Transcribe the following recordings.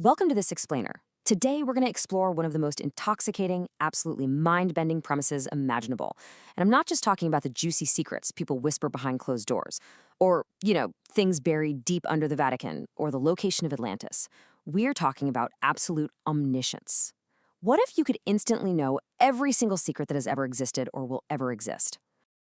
Welcome to this explainer. Today, we're going to explore one of the most intoxicating, absolutely mind-bending premises imaginable. And I'm not just talking about the juicy secrets people whisper behind closed doors, or, things buried deep under the Vatican, or the location of Atlantis. We're talking about absolute omniscience. What if you could instantly know every single secret that has ever existed or will ever exist?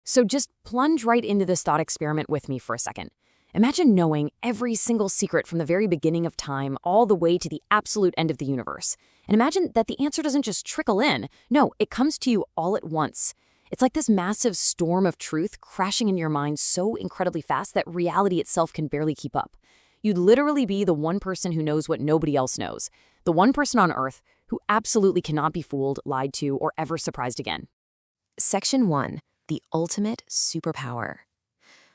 So just plunge right into this thought experiment with me for a second. Imagine knowing every single secret from the very beginning of time all the way to the absolute end of the universe. And imagine that the answer doesn't just trickle in. No, it comes to you all at once. It's like this massive storm of truth crashing in your mind so incredibly fast that reality itself can barely keep up. You'd literally be the one person who knows what nobody else knows. The one person on Earth who absolutely cannot be fooled, lied to, or ever surprised again. Section 1. The ultimate superpower.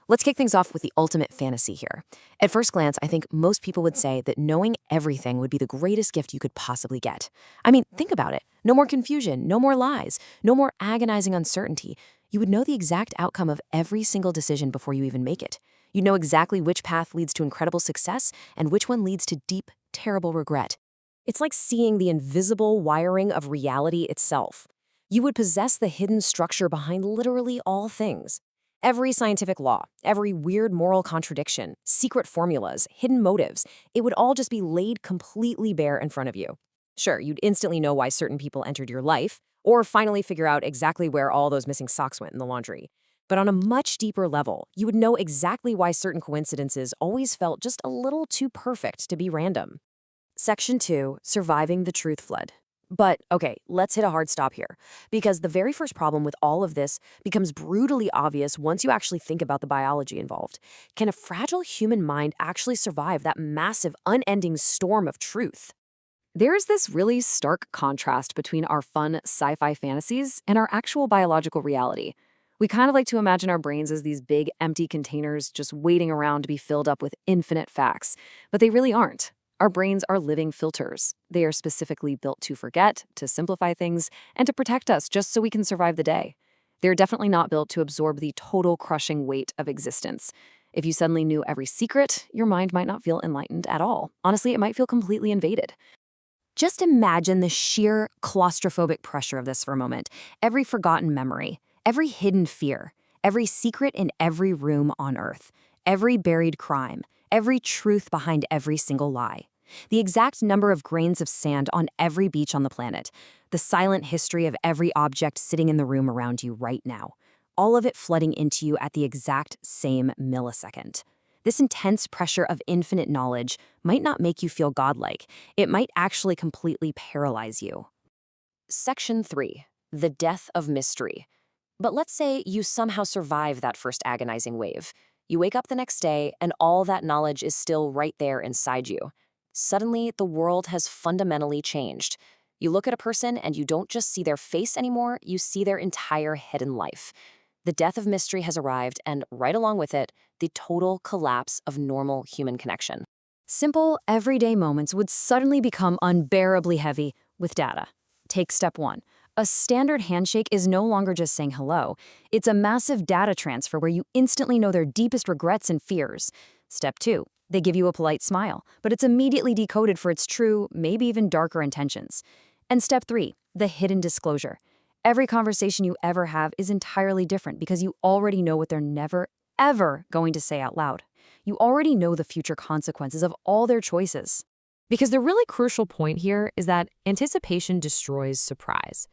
Let's kick things off with the ultimate fantasy here. At first glance, I think most people would say that knowing everything would be the greatest gift you could possibly get. I mean, think about it. No more confusion, no more lies, no more agonizing uncertainty. You would know the exact outcome of every single decision before you even make it. You'd know exactly which path leads to incredible success and which one leads to deep, terrible regret. It's like seeing the invisible wiring of reality itself. You would possess the hidden structure behind literally all things. Every scientific law, every weird moral contradiction, secret formulas, hidden motives, it would all just be laid completely bare in front of you. Sure, you'd instantly know why certain people entered your life, or finally figure out exactly where all those missing socks went in the laundry. But on a much deeper level, you would know exactly why certain coincidences always felt just a little too perfect to be random. Section 2, Surviving the Truth Flood. But, okay, let's hit a hard stop here, because the very first problem with all of this becomes brutally obvious once you actually think about the biology involved. Can a fragile human mind actually survive that massive, unending storm of truth? There's this really stark contrast between our fun sci-fi fantasies and our actual biological reality. We kind of like to imagine our brains as these big, empty containers just waiting around to be filled up with infinite facts, but they really aren't. Our brains are living filters. They are specifically built to forget, to simplify things, and to protect us just so we can survive the day. They're definitely not built to absorb the total crushing weight of existence. If you suddenly knew every secret, your mind might not feel enlightened at all. Honestly, it might feel completely invaded. Just imagine the sheer claustrophobic pressure of this for a moment. Every forgotten memory, every hidden fear, every secret in every room on Earth, every buried crime, every truth behind every single lie. The exact number of grains of sand on every beach on the planet. The silent history of every object sitting in the room around you right now. All of it flooding into you at the exact same millisecond. This intense pressure of infinite knowledge might not make you feel godlike. It might actually completely paralyze you. Section 3. The Death of Mystery. But let's say you somehow survive that first agonizing wave. You wake up the next day, and all that knowledge is still right there inside you. Suddenly, the world has fundamentally changed. You look at a person, and you don't just see their face anymore, you see their entire hidden life. The death of mystery has arrived, and right along with it, the total collapse of normal human connection. Simple, everyday moments would suddenly become unbearably heavy with data. Take step 1. A standard handshake is no longer just saying hello. It's a massive data transfer where you instantly know their deepest regrets and fears. Step 2. They give you a polite smile, but it's immediately decoded for its true, maybe even darker intentions. And step 3. The hidden disclosure. Every conversation you ever have is entirely different because you already know what they're never, ever going to say out loud. You already know the future consequences of all their choices. Because the really crucial point here is that anticipation destroys surprise.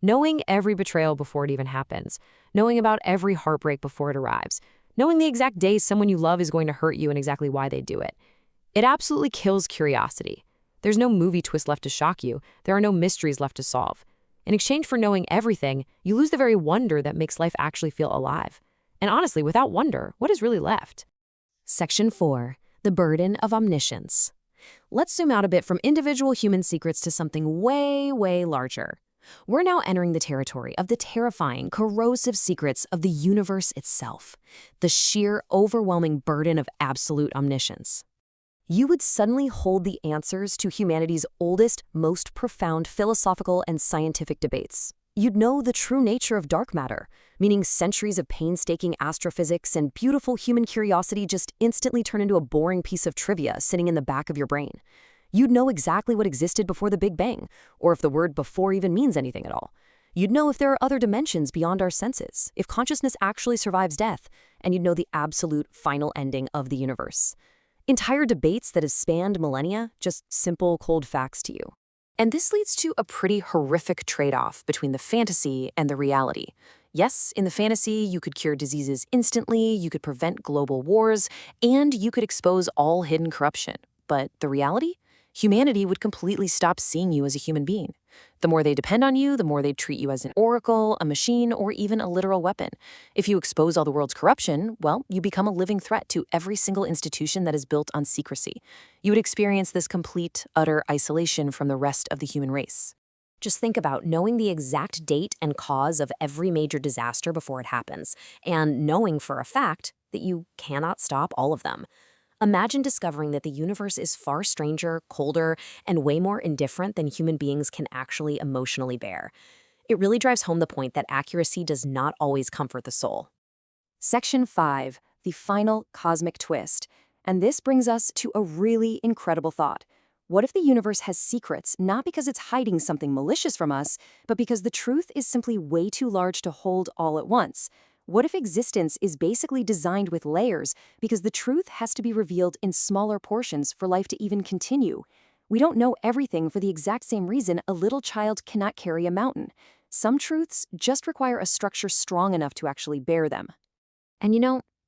Knowing every betrayal before it even happens, knowing about every heartbreak before it arrives, knowing the exact day someone you love is going to hurt you and exactly why they do it. It absolutely kills curiosity. There's no movie twist left to shock you. There are no mysteries left to solve. In exchange for knowing everything, you lose the very wonder that makes life actually feel alive. And honestly, without wonder, what is really left? Section 4. The Burden of Omniscience. Let's zoom out a bit from individual human secrets to something way, way larger. We're now entering the territory of the terrifying, corrosive secrets of the universe itself, the sheer, overwhelming burden of absolute omniscience. You would suddenly hold the answers to humanity's oldest, most profound philosophical and scientific debates. You'd know the true nature of dark matter, meaning centuries of painstaking astrophysics and beautiful human curiosity just instantly turn into a boring piece of trivia sitting in the back of your brain. You'd know exactly what existed before the Big Bang, or if the word before even means anything at all. You'd know if there are other dimensions beyond our senses, if consciousness actually survives death, and you'd know the absolute final ending of the universe. Entire debates that have spanned millennia, just simple, cold facts to you. And this leads to a pretty horrific trade-off between the fantasy and the reality. Yes, in the fantasy, you could cure diseases instantly, you could prevent global wars, and you could expose all hidden corruption. But the reality? Humanity would completely stop seeing you as a human being. The more they depend on you, the more they treat you as an oracle, a machine, or even a literal weapon. If you expose all the world's corruption, well, you become a living threat to every single institution that is built on secrecy. You would experience this complete, utter isolation from the rest of the human race. Just think about knowing the exact date and cause of every major disaster before it happens, and knowing for a fact that you cannot stop all of them. Imagine discovering that the universe is far stranger, colder, and way more indifferent than human beings can actually emotionally bear. It really drives home the point that accuracy does not always comfort the soul. Section 5, the final cosmic twist. And this brings us to a really incredible thought. What if the universe has secrets, not because it's hiding something malicious from us, but because the truth is simply way too large to hold all at once? What if existence is basically designed with layers because the truth has to be revealed in smaller portions for life to even continue? We don't know everything for the exact same reason a little child cannot carry a mountain. Some truths just require a structure strong enough to actually bear them. And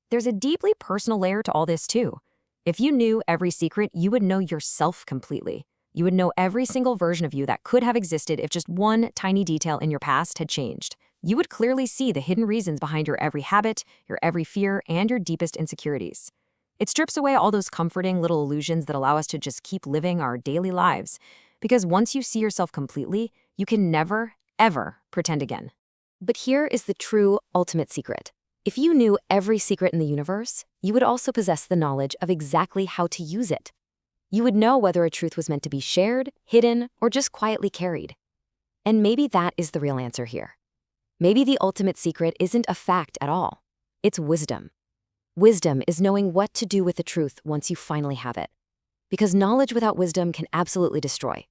there's a deeply personal layer to all this too. If you knew every secret, you would know yourself completely. You would know every single version of you that could have existed if just one tiny detail in your past had changed. You would clearly see the hidden reasons behind your every habit, your every fear, and your deepest insecurities. It strips away all those comforting little illusions that allow us to just keep living our daily lives. Because once you see yourself completely, you can never, ever pretend again. But here is the true, ultimate secret. If you knew every secret in the universe, you would also possess the knowledge of exactly how to use it. You would know whether a truth was meant to be shared, hidden, or just quietly carried. And maybe that is the real answer here. Maybe the ultimate secret isn't a fact at all. It's wisdom. Wisdom is knowing what to do with the truth once you finally have it. Because knowledge without wisdom can absolutely destroy.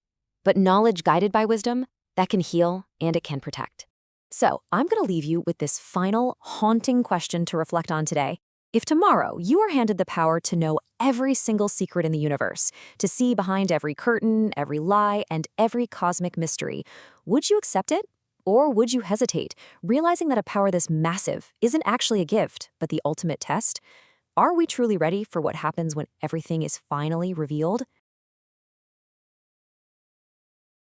But knowledge guided by wisdom, that can heal and it can protect. So I'm going to leave you with this final, haunting question to reflect on today. If tomorrow you are handed the power to know every single secret in the universe, to see behind every curtain, every lie, and every cosmic mystery, would you accept it? Or would you hesitate, realizing that a power this massive isn't actually a gift, but the ultimate test? Are we truly ready for what happens when everything is finally revealed?